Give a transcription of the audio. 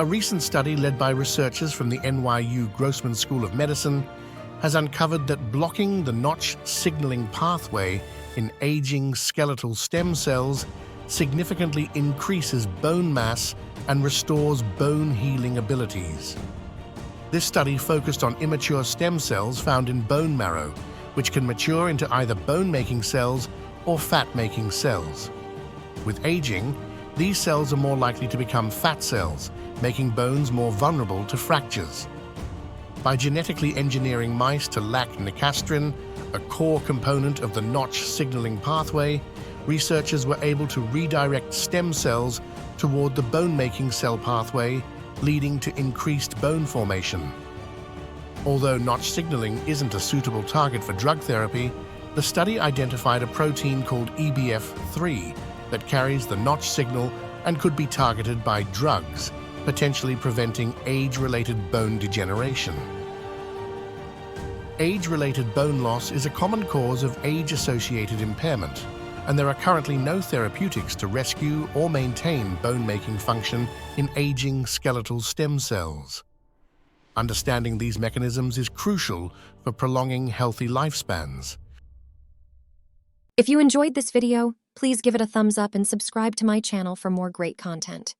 A recent study led by researchers from the NYU Grossman School of Medicine has uncovered that blocking the Notch signaling pathway in aging skeletal stem cells significantly increases bone mass and restores bone healing abilities. This study focused on immature stem cells found in bone marrow, which can mature into either bone-making cells or fat-making cells. With aging, these cells are more likely to become fat cells, making bones more vulnerable to fractures. By genetically engineering mice to lack Nicastrin, a core component of the Notch signaling pathway, researchers were able to redirect stem cells toward the bone-making cell pathway, leading to increased bone formation. Although Notch signaling isn't a suitable target for drug therapy, the study identified a protein called EBF3 that carries the Notch signal and could be targeted by drugs, potentially preventing age-related bone degeneration. Age-related bone loss is a common cause of age-associated impairment, and there are currently no therapeutics to rescue or maintain bone-making function in aging skeletal stem cells. Understanding these mechanisms is crucial for prolonging healthy lifespans. If you enjoyed this video, please give it a thumbs up and subscribe to my channel for more great content.